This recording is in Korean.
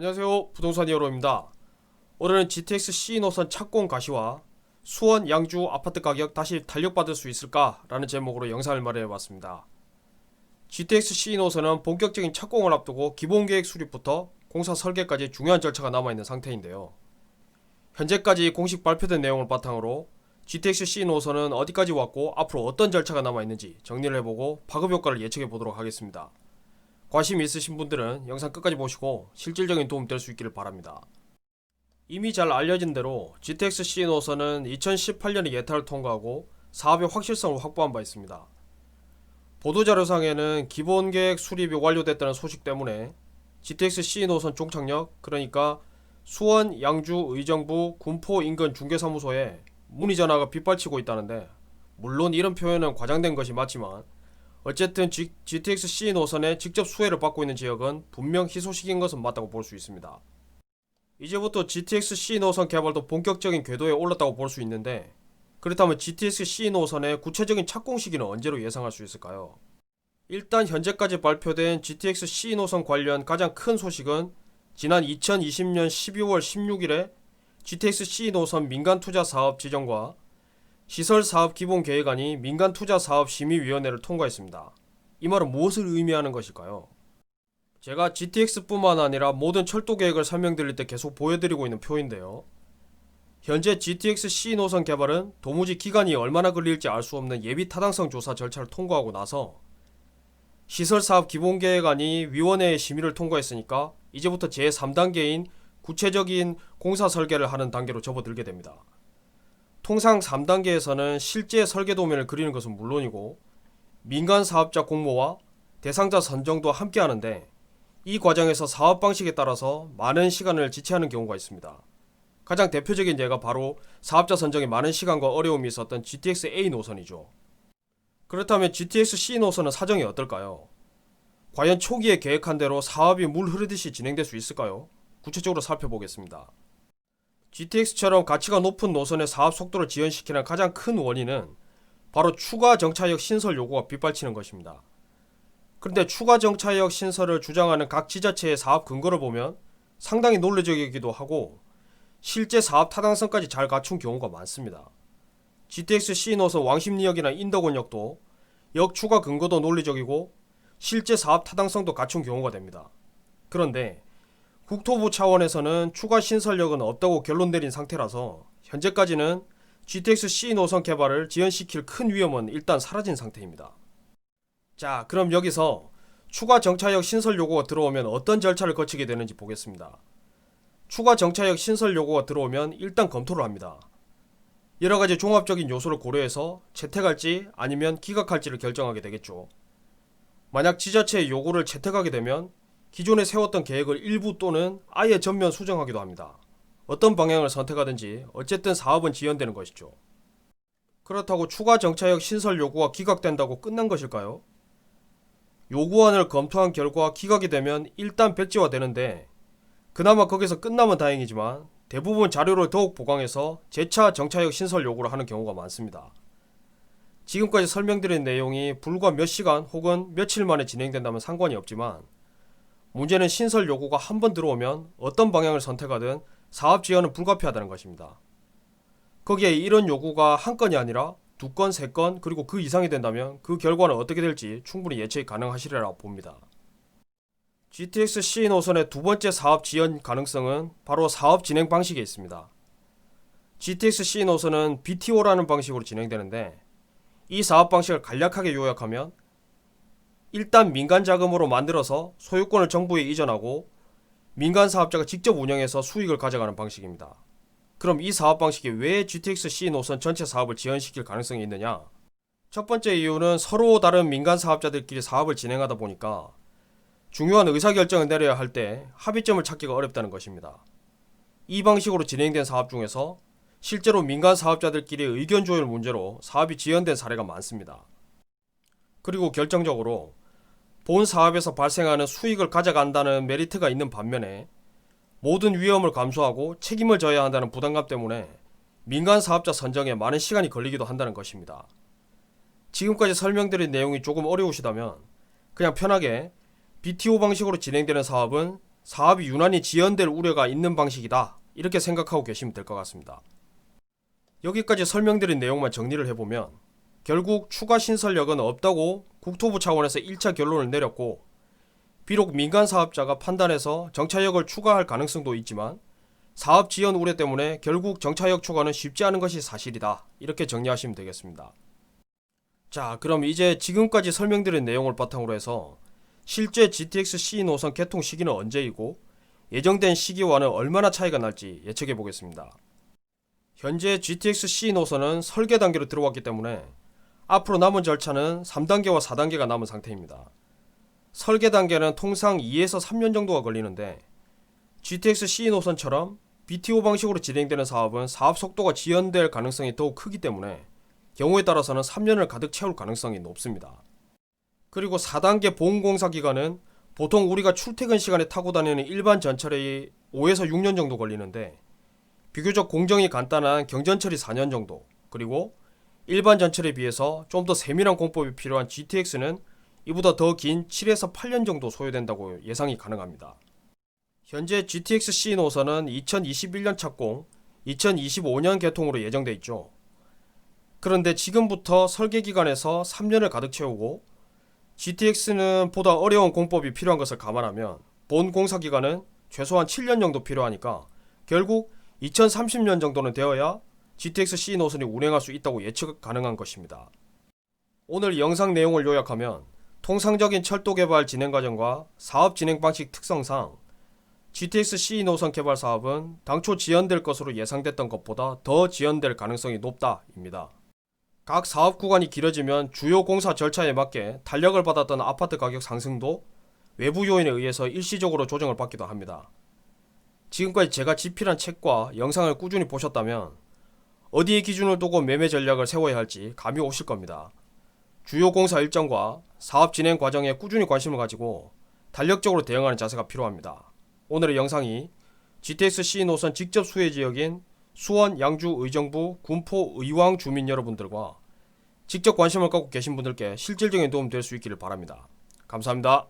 안녕하세요, 부동산 히어로입니다. 오늘은 GTX C 노선 착공 가시와 수원 양주 아파트 가격 다시 탄력받을 수 있을까? 라는 제목으로 영상을 마련해봤습니다. GTX C 노선은 본격적인 착공을 앞두고 기본계획 수립부터 공사 설계까지 중요한 절차가 남아있는 상태인데요. 현재까지 공식 발표된 내용을 바탕으로 GTX C 노선은 어디까지 왔고 앞으로 어떤 절차가 남아있는지 정리를 해보고 파급효과를 예측해보도록 하겠습니다. 관심 있으신 분들은 영상 끝까지 보시고 실질적인 도움 될 수 있기를 바랍니다. 이미 잘 알려진 대로 GTX-C 노선은 2018년에 예타를 통과하고 사업의 확실성을 확보한 바 있습니다. 보도자료상에는 기본계획 수립이 완료됐다는 소식 때문에 GTX-C 노선 종착역, 그러니까 수원, 양주, 의정부, 군포 인근 중개사무소에 문의 전화가 빗발치고 있다는데, 물론 이런 표현은 과장된 것이 맞지만 어쨌든 GTX-C 노선에 직접 수혜를 받고 있는 지역은 분명 희소식인 것은 맞다고 볼 수 있습니다. 이제부터 GTX-C 노선 개발도 본격적인 궤도에 올랐다고 볼 수 있는데, 그렇다면 GTX-C 노선의 구체적인 착공 시기는 언제로 예상할 수 있을까요? 일단 현재까지 발표된 GTX-C 노선 관련 가장 큰 소식은 지난 2020년 12월 16일에 GTX-C 노선 민간투자사업 지정과 시설사업기본계획안이 민간투자사업심의위원회를 통과했습니다. 이 말은 무엇을 의미하는 것일까요? 제가 GTX뿐만 아니라 모든 철도계획을 설명드릴 때 계속 보여드리고 있는 표인데요. 현재 GTX-C 노선 개발은 도무지 기간이 얼마나 걸릴지 알 수 없는 예비 타당성 조사 절차를 통과하고 나서 시설사업기본계획안이 위원회의 심의를 통과했으니까 이제부터 제3단계인 구체적인 공사 설계를 하는 단계로 접어들게 됩니다. 통상 3단계에서는 실제 설계 도면을 그리는 것은 물론이고 민간 사업자 공모와 대상자 선정도 함께 하는데, 이 과정에서 사업 방식에 따라서 많은 시간을 지체하는 경우가 있습니다. 가장 대표적인 예가 바로 사업자 선정에 많은 시간과 어려움이 있었던 GTX-A 노선이죠. 그렇다면 GTX-C 노선은 사정이 어떨까요? 과연 초기에 계획한 대로 사업이 물 흐르듯이 진행될 수 있을까요? 구체적으로 살펴보겠습니다. GTX처럼 가치가 높은 노선의 사업 속도를 지연시키는 가장 큰 원인은 바로 추가 정차역 신설 요구가 빗발치는 것입니다. 그런데 추가 정차역 신설을 주장하는 각 지자체의 사업 근거를 보면 상당히 논리적이기도 하고 실제 사업 타당성까지 잘 갖춘 경우가 많습니다. GTX-C 노선 왕십리역이나 인덕원역도 역 추가 근거도 논리적이고 실제 사업 타당성도 갖춘 경우가 됩니다. 그런데 국토부 차원에서는 추가 신설역은 없다고 결론 내린 상태라서 현재까지는 GTX-C 노선 개발을 지연시킬 큰 위험은 일단 사라진 상태입니다. 자, 그럼 여기서 추가 정차역 신설 요구가 들어오면 어떤 절차를 거치게 되는지 보겠습니다. 추가 정차역 신설 요구가 들어오면 일단 검토를 합니다. 여러가지 종합적인 요소를 고려해서 채택할지 아니면 기각할지를 결정하게 되겠죠. 만약 지자체의 요구를 채택하게 되면 기존에 세웠던 계획을 일부 또는 아예 전면 수정하기도 합니다. 어떤 방향을 선택하든지 어쨌든 사업은 지연되는 것이죠. 그렇다고 추가 정차역 신설 요구가 기각된다고 끝난 것일까요? 요구안을 검토한 결과 기각이 되면 일단 백지화되는데, 그나마 거기서 끝나면 다행이지만 대부분 자료를 더욱 보강해서 재차 정차역 신설 요구를 하는 경우가 많습니다. 지금까지 설명드린 내용이 불과 몇 시간 혹은 며칠 만에 진행된다면 상관이 없지만, 문제는 신설 요구가 한 번 들어오면 어떤 방향을 선택하든 사업 지연은 불가피하다는 것입니다. 거기에 이런 요구가 한 건이 아니라 두 건, 세 건, 그리고 그 이상이 된다면 그 결과는 어떻게 될지 충분히 예측이 가능하시리라 봅니다. GTX-C 노선의 두 번째 사업 지연 가능성은 바로 사업 진행 방식에 있습니다. GTX-C 노선은 BTO라는 방식으로 진행되는데, 이 사업 방식을 간략하게 요약하면 일단 민간 자금으로 만들어서 소유권을 정부에 이전하고 민간 사업자가 직접 운영해서 수익을 가져가는 방식입니다. 그럼 이 사업 방식이 왜 GTX-C 노선 전체 사업을 지연시킬 가능성이 있느냐? 첫 번째 이유는 서로 다른 민간 사업자들끼리 사업을 진행하다 보니까 중요한 의사결정을 내려야 할 때 합의점을 찾기가 어렵다는 것입니다. 이 방식으로 진행된 사업 중에서 실제로 민간 사업자들끼리 의견 조율 문제로 사업이 지연된 사례가 많습니다. 그리고 결정적으로 본 사업에서 발생하는 수익을 가져간다는 메리트가 있는 반면에 모든 위험을 감수하고 책임을 져야 한다는 부담감 때문에 민간 사업자 선정에 많은 시간이 걸리기도 한다는 것입니다. 지금까지 설명드린 내용이 조금 어려우시다면 그냥 편하게 BTO 방식으로 진행되는 사업은 사업이 유난히 지연될 우려가 있는 방식이다. 이렇게 생각하고 계시면 될 것 같습니다. 여기까지 설명드린 내용만 정리를 해보면 결국 추가 신설력은 없다고 국토부 차원에서 1차 결론을 내렸고, 비록 민간 사업자가 판단해서 정차역을 추가할 가능성도 있지만 사업 지연 우려 때문에 결국 정차역 추가는 쉽지 않은 것이 사실이다. 이렇게 정리하시면 되겠습니다. 자, 그럼 이제 지금까지 설명드린 내용을 바탕으로 해서 실제 GTX-C 노선 개통 시기는 언제이고 예정된 시기와는 얼마나 차이가 날지 예측해 보겠습니다. 현재 GTX-C 노선은 설계 단계로 들어왔기 때문에 앞으로 남은 절차는 3단계와 4단계가 남은 상태입니다. 설계 단계는 통상 2에서 3년 정도가 걸리는데 GTX-C 노선처럼 BTO 방식으로 진행되는 사업은 사업 속도가 지연될 가능성이 더욱 크기 때문에 경우에 따라서는 3년을 가득 채울 가능성이 높습니다. 그리고 4단계 보훈공사 기간은 보통 우리가 출퇴근 시간에 타고 다니는 일반 전철이 5에서 6년 정도 걸리는데 비교적 공정이 간단한 경전철이 4년 정도, 그리고 일반 전철에 비해서 좀 더 세밀한 공법이 필요한 GTX는 이보다 더 긴 7에서 8년 정도 소요된다고 예상이 가능합니다. 현재 GTX-C 노선은 2021년 착공, 2025년 개통으로 예정돼 있죠. 그런데 지금부터 설계 기간에서 3년을 가득 채우고 GTX는 보다 어려운 공법이 필요한 것을 감안하면 본 공사 기간은 최소한 7년 정도 필요하니까 결국 2030년 정도는 되어야 GTX-C 노선이 운행할 수 있다고 예측 가능한 것입니다. 오늘 영상 내용을 요약하면 통상적인 철도 개발 진행 과정과 사업 진행 방식 특성상 GTX-C 노선 개발 사업은 당초 지연될 것으로 예상됐던 것보다 더 지연될 가능성이 높다입니다. 각 사업 구간이 길어지면 주요 공사 절차에 맞게 탄력을 받았던 아파트 가격 상승도 외부 요인에 의해서 일시적으로 조정을 받기도 합니다. 지금까지 제가 집필한 책과 영상을 꾸준히 보셨다면 어디에 기준을 두고 매매 전략을 세워야 할지 감이 오실 겁니다. 주요 공사 일정과 사업 진행 과정에 꾸준히 관심을 가지고 탄력적으로 대응하는 자세가 필요합니다. 오늘의 영상이 GTX-C 노선 직접 수혜 지역인 수원, 양주, 의정부, 군포, 의왕 주민 여러분들과 직접 관심을 갖고 계신 분들께 실질적인 도움 될 수 있기를 바랍니다. 감사합니다.